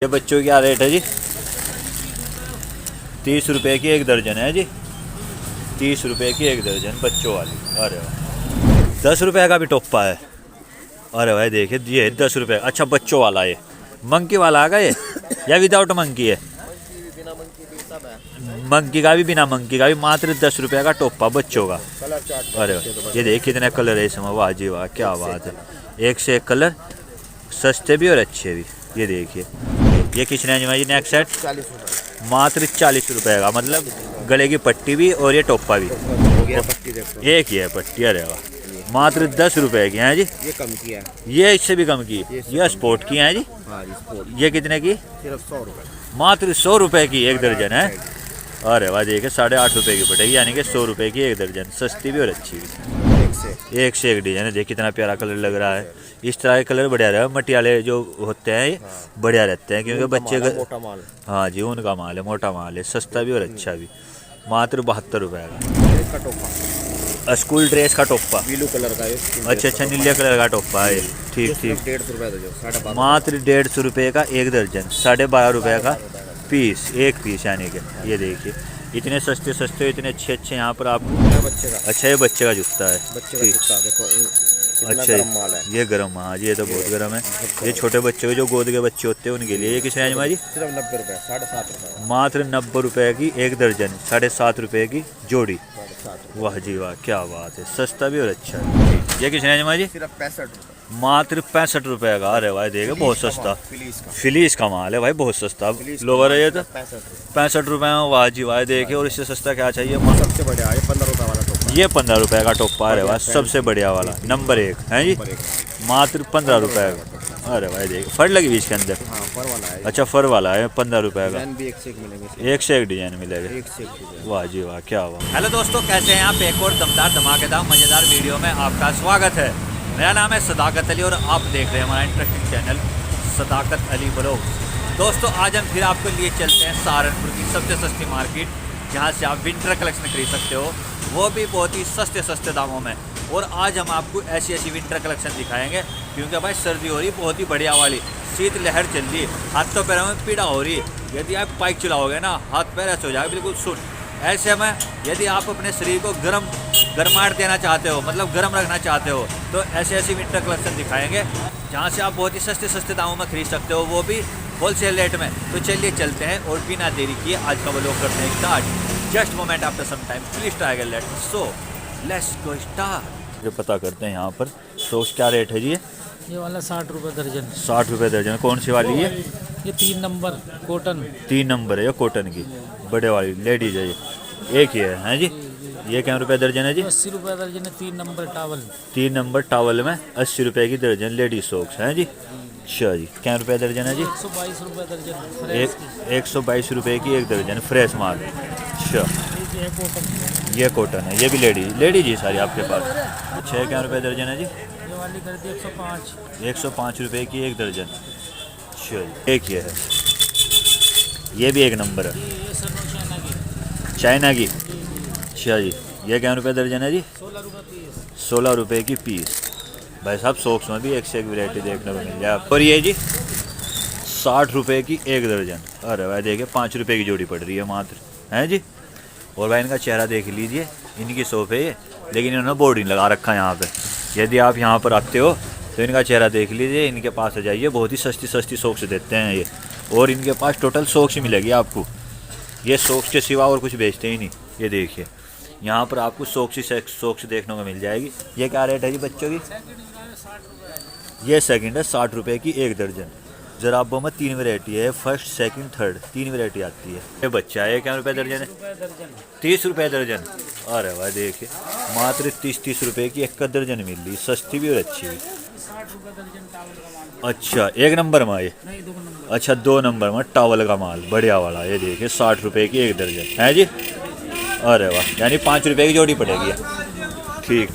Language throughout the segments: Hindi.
ये बच्चों की क्या रेट है जी? 30 रुपये की एक दर्जन है जी। 30 रुपये की एक दर्जन बच्चों वाली। अरे वाह, 10 रुपये का भी टोप्पा है। अरे भाई देखिए ये 10 रुपये। अच्छा बच्चों वाला ये मंकी वाला आगा ये या विदाउट मंकी है? मंकी का भी बिना मंकी का भी मात्र 10 रुपये का टोप्पा बच्चों का। अरे ये देखिए कितने कलर है इसमें। वाह जी वाह, क्या बात है। एक से एक कलर, सस्ते भी और अच्छे भी। ये देखिए ये किस रेंज में जी? नेक्स्ट सेट 40 रुपये, मात्र 40 रुपये का। मतलब गले की पट्टी भी और ये टोप्पा भी पट्टी देखो। एक ही है पट्टी। अरे वाह, मात्र 10 रुपये की है जी। ये कम की है, ये इससे भी कम की, ये स्पोर्ट की है जी। हाँ स्पोर्ट ये कितने की? सिर्फ 100 रुपये। मात्र 100 रुपये की एक दर्जन है। अरे वाह देखिए 8.5 रुपये की पड़ेगी, यानी कि 100 रुपये की एक दर्जन। सस्ती भी और अच्छी भी। एक से एक डिजाइन है। देखिए कितना प्यारा कलर लग रहा है। इस तरह के कलर बढ़िया रहे। मटियाले जो होते हैं ये बढ़िया रहते हैं क्योंकि बच्चे मोटा माल। हाँ जी उनका माल है, मोटा माल है, सस्ता भी और अच्छा भी। मात्र 72 रुपये का इसका टोपा, स्कूल ड्रेस का टोप्पा। ब्लू कलर का है। अच्छा नीले कलर का टोप्पा है। ठीक ठीक। 150 रुपये दो, 12.5 मात्र 150 रुपये का एक दर्जन, 12.5 रुपये का पीस, एक पीस यानी कि। ये देखिए इतने सस्ते सस्ते, इतने अच्छे अच्छे यहाँ पर आपको। बच्चे का, अच्छा ये बच्चे का जूता है। बच्चे का ठीक। जूता देखो कितना अच्छा गरम माल है। ये गर्म, हाँ जी ये तो बहुत गर्म है। ये छोटे बच्चे जो गोद के बच्चे होते हैं उनके लिए। ये किस रेंज में जी? सिर्फ 90 रुपये, 7.5 रुपये। मात्र 90 रुपये की एक दर्जन, 7.5 रुपये की जोड़ी। 7.5 वाह जी वाह, क्या बात है। सस्ता भी और अच्छा है। ये किस रेंज में जी? सिर्फ 65 रुपये। मात्र 65 रुपये का। अरे भाई देखिए बहुत सस्ता। फिलीस का, फिलीस का माल है भाई, बहुत सस्ता। लोअर है ये तो 65 रुपये। 65 रुपये में। वाह जी वाह देखिए, और इससे सस्ता क्या चाहिए? सबसे बढ़िया ये 15 रुपये वाला टोपा। ये 15 रुपये का टोप्पा। अरे वाह सबसे बढ़िया वाला, नंबर 1 है जी। मात्र 15 रुपये का। अरे भाई देखिए फर लगी बीच के अंदर। हाँ फर वाला है। अच्छा फर वाला है, 15 रुपये का। डिजाइन भी एक से एक मिलेंगे, एक से एक डिजाइन मिलेगा। एक से एक डिजाइन। वाह जी वाह, क्या वाह। हेलो दोस्तों, कैसे हैं आप? एक और दमदार धमाकेदार मज़ेदार वीडियो में आपका स्वागत है। मेरा नाम है सदाकत अली और आप देख रहे हैं हमारा इंटरेस्टिंग चैनल सदाकत अली ब्लॉग्स। दोस्तों आज हम फिर आपको लिए चलते हैं सहारनपुर की सबसे सस्ती मार्केट, जहां से आप विंटर कलेक्शन खरीद सकते हो, वो भी बहुत ही सस्ते दामों में। और आज हम आपको ऐसी ऐसी विंटर कलेक्शन दिखाएंगे क्योंकि भाई सर्दी हो रही बहुत ही बढ़िया वाली, शीत लहर चल रही है, हाथों पैरों में पीड़ा हो रही है। यदि आप बाइक चलाओगे ना, हाथ पैर ऐसे हो जाएगा बिल्कुल सुन। ऐसे में यदि आप अपने शरीर को गर्माहट देना चाहते हो, मतलब गर्म रखना चाहते हो, तो ऐसे ऐसी विंटर कलेक्शन दिखाएंगे जहाँ से आप बहुत ही सस्ते दामों में खरीद सकते हो, वो भी होलसेल रेट में। तो चलिए चलते हैं और बिना देरी किए आज का व्लॉग करते हैं start. Just moment after some time, please try again let's go start. जो पता करते हैं यहाँ पर सॉक्स क्या रेट है जी? ये वाला 60 रुपये दर्जन। 60 रुपये दर्जन। कौन सी वाली है? ये 3 नंबर कॉटन। 3 नंबर है ये कॉटन की, बड़े वाली लेडीज है ये। एक ही है हैं जी? ये क्या रुपये दर्जन है जी? 80 रुपये दर्जन है। 3 नंबर टावल। 3 नंबर टावल में 80 रुपये की दर्जन लेडीज सॉक्स हैं जी। अच्छा जी, क्या रुपये दर्जन है जी? 122 रुपये दर्जन। 122 रुपये की एक दर्जन फ्रेश माल। अच्छा ये कॉटन है, ये भी लेडीज ही सारी आपके पास। अच्छा क्या रुपये दर्जन है जी? ये वाली कर दी 105। 105 रुपये की एक दर्जन। अच्छा जी, एक ये है, ये भी एक नंबर है, ये चाइना की। चाइना की। अच्छा जी, ये क्या रुपये दर्जन है जी? 16 रुपये पीस। 16 रुपये की पीस। भाई साहब सॉक्स में भी एक से एक वैरायटी देखने को मिल जाए आपको। और ये जी 60 रुपये की एक दर्जन। अरे भाई देखिए 5 रुपये की जोड़ी पड़ रही है मात्र, हैं जी। और भाई इनका चेहरा देख लीजिए, इनकी शॉप है ये, लेकिन इन्होंने बोर्ड नहीं लगा रखा यहाँ पे। यदि आप यहाँ पर आते हो तो इनका चेहरा देख लीजिए, इनके पास आ जाइए। बहुत ही सस्ती सॉक्स देते हैं ये, और इनके पास टोटल सॉक्स ही मिलेगी आपको। ये सॉक्स के सिवा और कुछ बेचते ही नहीं। ये देखिए यहाँ पर आपको सॉक्स देखने को मिल जाएगी। ये क्या रेट है जी बच्चों की? ये सेकंड है, 60 रुपये की एक दर्जन। जराबों में 3 वैरायटी है, फर्स्ट सेकंड थर्ड 3 वैरायटी आती है। ये बच्चा है, क्या रुपये दर्जन है? 30 रुपये दर्जन। अरे भाई देखिए मात्र 30 रुपये की एक का दर्जन मिल रही, सस्ती भी और अच्छी भी। 60 रुपये दर्जन टावल का माल। अच्छा एक नंबर में ये? नहीं 2 नंबर। अच्छा 2 नंबर में टावल का माल बढ़िया वाला। ये देखिए 60 रुपये की एक दर्जन है जी। अरे वाह, यानी 5 रुपये की जोड़ी पड़ेगी। ठीक।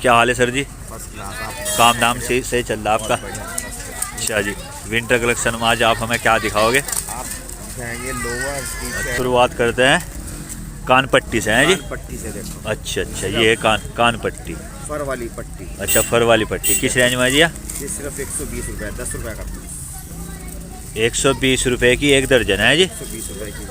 क्या हाल है सर जी? काम दाम से चल रहा आपका? अच्छा जी, विंटर कलेक्शन में आज आप हमें क्या दिखाओगे? आप दिखाएंगे लोअर। शुरुआत करते हैं कान पट्टी से, हैं जी? पट्टी से देखो। अच्छा ये कान पट्टी। फर वाली पट्टी। अच्छा फर वाली पट्टी किस रेंज में है जी? ये सिर्फ 120 रुपये, 10 रुपये का पीस। 120 रुपए की एक दर्जन है जी। 120 रुपए की।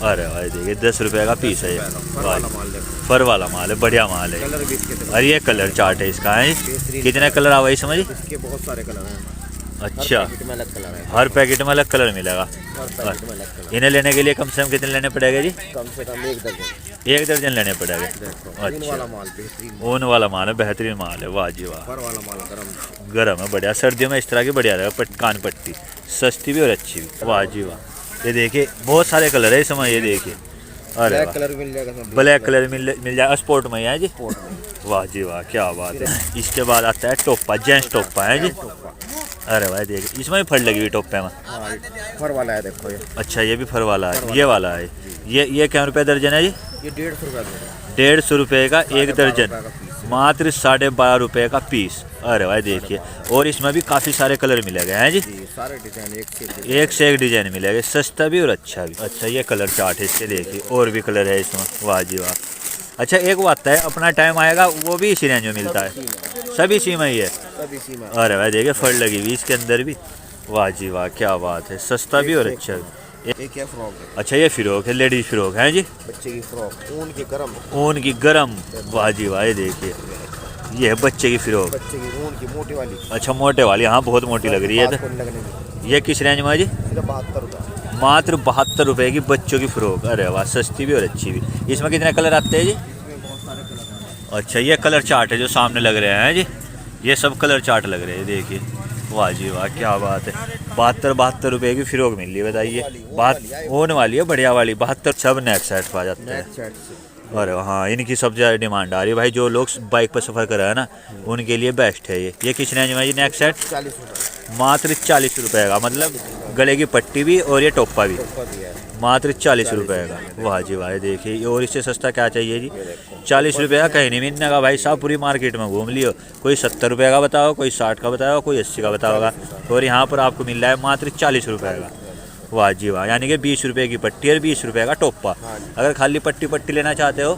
अरे भाई देखिए 10 रुपए का पीस है ये। फर वाला माल देखो। फर वाला माल है, बढ़िया माल है। कलर भी इसके और ये कलर चार्ट है इसका है जी। बेहतरीन। कितने कलर आवा इसमें जी? इसके बहुत सारे कलर हैं। अच्छा, हर पैकेट में अलग कलर है। हर पैकेट में अलग कलर मिलेगा। हर पैकेट में अलग कलर। इन्हें लेने के लिए कम से कम कितने लेने पड़ेगा जी? कम से कम एक दर्जन। एक दर्जन लेने पड़ेगा। देखो ऊन अच्छा, वाला माल बेहतरीन। ऊन वाला माल है, बेहतरीन माल है। वाह जी वाह। फर वाला माल गरम। गर्म है, बढ़िया। सर्दियों में इस तरह की बढ़िया रहेगा। कान पट्टी सस्ती भी और अच्छी भी। वाह जी वाह। ये देखिए बहुत सारे कलर है इसमें, ये देखिए। अरे ब्लैक वाह, कलर भी मिल जाएगा इसमें। ब्लैक कलर मिल जाएगा। स्पोर्ट में ही है जी। स्पोर्ट में। वाह जी वाह, क्या बात है। इसके बाद आता है टोपा, जेंट्स टोपा है जी। टोपा। अरे भाई देखिए इसमें भी फड़ लगी हुई टोपे में। हाँ, फर वाला है देखो ये। अच्छा, ये भी फर वाला है, ये वाला है। ये क्या रुपये दर्जन है जी? ये 150 रुपये का। 150 रुपये का एक दर्जन, का पीस है। मात्र 12.5 रुपये का पीस। अरे भाई देखिए, और इसमें भी काफ़ी सारे कलर मिलेगा हैं जी। जी, सारे डिजाइन एक से एक डिजाइन मिलेगा, सस्ता भी और अच्छा भी। अच्छा, ये कलर चार्ट है इसके, देखिए और भी कलर है इसमें। वाह जी वाह। अच्छा, एक बात है, अपना टाइम आएगा वो भी इसी रेंज में मिलता है, सभी इसी में ही है। सब इसी में। अरे भाई देखिए फड़ लगी हुई इसके अंदर भी। वाह जी वाह, क्या बात है, सस्ता भी और अच्छा भी। एक क्या फ्रॉक है। अच्छा, ये फ्रॉक है, लेडीज फ्रॉक है जी। बच्चे की फ्रॉक ऊन की गरम। ऊन की गरम। वाह जी वाह, ये देखिए ये है बच्चे की फ्रॉक। बच्चे की ऊन की मोटी वाली। अच्छा, मोटे वाली, हाँ बहुत मोटी लग रही है। बात को नहीं लगने की। ये किस रेंज में है जी? सिर्फ 72 रुपये। मात्र 72 रुपये की बच्चों की फ्रॉक। अरे वाह, सस्ती भी और अच्छी भी। इसमें कितने कलर आते हैं जी? इसमें बहुत सारे कलर हैं। अच्छा, ये कलर चार्ट है जो सामने लग रहे हैं जी। ये सब कलर चार्ट लग रहे हैं, देखिए। वाह जी वाह, क्या बात है। 72 रुपये की फ्रॉक मिल रही है, बताइए। बात ऊन वाली है, बढ़िया वाली। 72 सब नेक सेट पा जाते हैं। नेक सेट से। अरे हाँ, इनकी सबसे ज़्यादा डिमांड आ रही है भाई। जो लोग बाइक पर सफ़र कर रहे हैं ना, उनके लिए बेस्ट है ये। किस रेंज में है जी नेक सेट? 40 रुपये। मात्र 40 रुपये का, मतलब गले की पट्टी भी और ये टोपा भी टोपा भी है। मात्र 40 रुपये का। वाह जी वाह, देखिए। और इससे सस्ता क्या चाहिए जी? 40 रुपये का कहीं नहीं मिलने का भाई साहब। पूरी मार्केट में घूम लियो, कोई 70 रुपये का बताओ, कोई 60 का बताओ, कोई 80 का बताओगा, और यहाँ पर आपको मिल रहा है मात्र 40 रुपये का। वाह जी वाह, यानी कि 20 रुपये की पट्टी और 20 रुपये का टोपा। अगर खाली पट्टी लेना चाहते हो,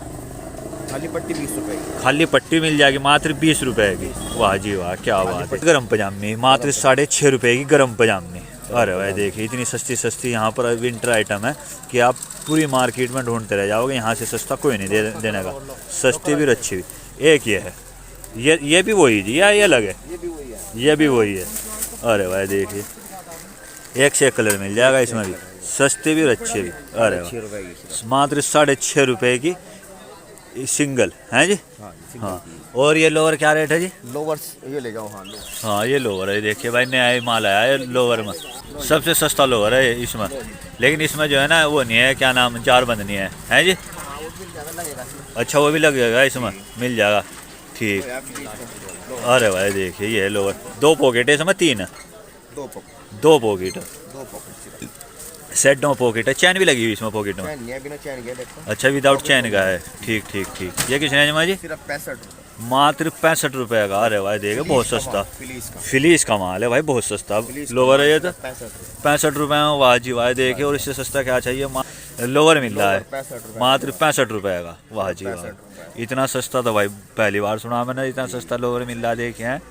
खाली पट्टी 20 रुपये की। खाली पट्टी मिल जाएगी मात्र 20 रुपये की। वाह जी वाह, क्या बात है। गरम पजामी मात्र 6.5 रुपये की गरम पजामी। अरे भाई देखिए, इतनी सस्ती यहाँ पर विंटर आइटम है कि आप पूरी मार्केट में ढूंढते रह जाओगे। यहाँ से सस्ता कोई नहीं देने का। सस्ती भी और अच्छी भी। एक ये है, ये भी वही जी, या ये अलग है? ये भी वही है। ये भी वही है। अरे भाई देखिए, एक से एक कलर मिल जाएगा इसमें भी, सस्ते भी और अच्छे भी। अरे 6 रुपये की। मात्र 6.5 रुपये की सिंगल है जी। हाँ, हाँ, और ये लोअर क्या रेट है जी? लोवर ये ले जाओ। हाँ लो। हाँ, ये लोअर है, देखिए भाई नया ही माल आया है लोअर में। सबसे सस्ता लोअर है इसमें, लेकिन इसमें जो है ना वो नहीं है, क्या नाम, जार बंद नहीं है जी। अच्छा, वो भी लगेगा इसमें, मिल जाएगा, ठीक। अरे भाई देखिए, ये लोअर 2 पॉकेट है इसमें, 3 है। 2 पॉकेट सेट 2 पॉकेट है। चैन भी लगी हुई इसमें पॉकेट में। चैन नहीं है, बिना चैन के देखो। अच्छा, विदाउट चैन का है, ठीक ठीक ठीक। ये किस रेंज में जी? सिर्फ 65 रुपये। मात्र 65 रुपये का। अरे भाई देखिए, बहुत सस्ता। फिलीस का। फिलीस का माल है भाई, बहुत सस्ता लोअर है ये तो। 65 रुपये में। वाह जी वाह, देखिए। और इससे सस्ता क्या चाहिए? लोअर मिल रहा है 65 रुपये। मात्र 65 रुपये का। वाह जी वाह, इतना सस्ता तो भाई पहली बार सुना मैंने, इतना सस्ता लोअर मिल रहा है। देखिए हैं,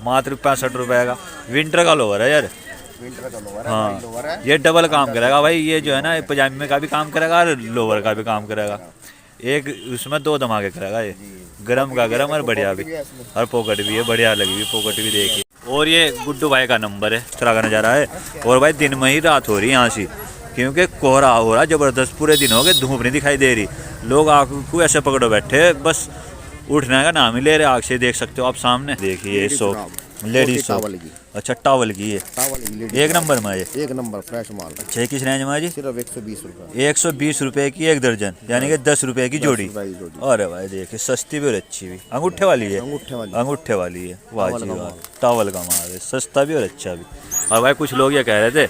मात्र 65 रुपये का। विंटर का लोअर है यार। विंटर का लोवर है। हाँ, लोवर है। ये डबल काम करेगा भाई। ये जो है ना, पजामे का भी काम करेगा और लोअर का भी काम करेगा। एक उसमें 2 धमाके करेगा ये, गरम का गरम और बढ़िया भी। और पॉकेट भी है, बढ़िया लगी हुई पॉकेट भी, देखिए। और ये गुड्डू भाई का नंबर है, इस तरह का नज़ारा है। और भाई दिन में ही रात हो रही है यहाँ से, क्योंकि कोहरा हो रहा ज़बरदस्त। पूरे दिन हो गए, धूप नहीं दिखाई दे रही। लोग आग को ऐसे पकड़ो बैठे, बस उठने का नाम ही ले रहे। आग से देख सकते हो आप सामने, देखिए ये शॉप लेडीज टावल की। अच्छा, टावल की है, टावल की लेडीज। एक नंबर में है ये। एक नंबर फ्रेश माल। अच्छा, किस रेंज में है जी? सिर्फ 120 रुपये। 120 रुपये की एक दर्जन, यानी कि 10 रुपये की जोड़ी। अरे भाई देखिए, सस्ती भी और अच्छी भी। अंगूठे वाली है, अंगूठे वाली है। वाह जी वाह, टावल का माल है, सस्ता भी और अच्छा भी। और भाई कुछ लोग ये कह रहे थे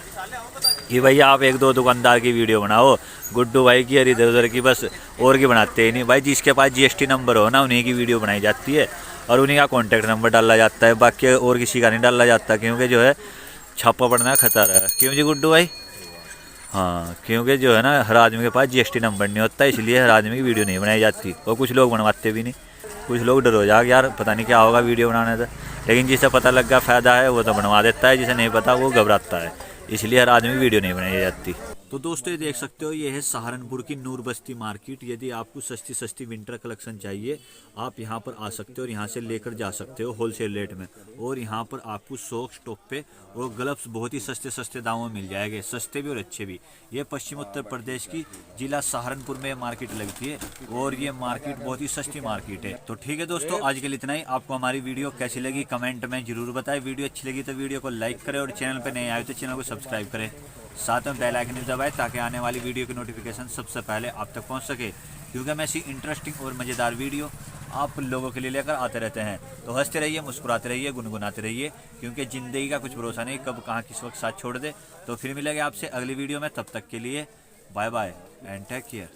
कि भैया आप 1-2 दुकानदार की वीडियो बनाओ, गुड्डू भाई की और इधर उधर की बस, और की बनाते ही नहीं। भाई जिसके पास GST नंबर हो ना, उन्हीं की वीडियो बनाई जाती है और उन्हीं का कॉन्टैक्ट नंबर डाला जाता है। बाकी और किसी का नहीं डाला जाता, क्योंकि जो है छापा पड़ना खतरा है। क्यों जी गुड्डू भाई? हाँ, क्योंकि जो है ना, हर आदमी के पास GST नंबर नहीं होता, इसलिए हर आदमी की वीडियो नहीं बनाई जाती। और कुछ लोग बनवाते भी नहीं, कुछ लोग डर हो जाएगा यार पता नहीं क्या होगा वीडियो बनाने से। लेकिन जिसे पता लग गया फ़ायदा है वो तो बनवा देता है, जिसे नहीं पता वो घबराता है। इसलिए हर आदमी वीडियो नहीं बनाई जाती। तो दोस्तों ये देख सकते हो, ये है सहारनपुर की नूर बस्ती मार्केट। यदि आपको सस्ती सस्ती विंटर कलेक्शन चाहिए आप यहाँ पर आ सकते हो और यहाँ से लेकर जा सकते हो होलसेल रेट में। और यहाँ पर आपको सॉक्स, टोपे और ग्लव्स बहुत ही सस्ते सस्ते दामों में मिल जाएंगे, सस्ते भी और अच्छे भी। ये पश्चिम उत्तर प्रदेश की जिला सहारनपुर में मार्केट लगती है और ये मार्केट बहुत ही सस्ती मार्केट है। तो ठीक है दोस्तों, आज के लिए इतना ही। आपको हमारी वीडियो कैसी लगी कमेंट में जरूर बताएं। वीडियो अच्छी लगी तो वीडियो को लाइक करें और चैनल पर नए आए तो चैनल को सब्सक्राइब करें। साथ में बेल आइकन दबाएं ताकि आने वाली वीडियो की नोटिफिकेशन सबसे पहले आप तक पहुंच सके, क्योंकि हम ऐसी इंटरेस्टिंग और मज़ेदार वीडियो आप लोगों के लिए लेकर आते रहते हैं। तो हंसते रहिए, मुस्कुराते रहिए, गुनगुनाते रहिए, क्योंकि ज़िंदगी का कुछ भरोसा नहीं, कब कहाँ किस वक्त साथ छोड़ दे। तो फिर मिलेंगे आपसे अगली वीडियो में, तब तक के लिए bye bye and take care.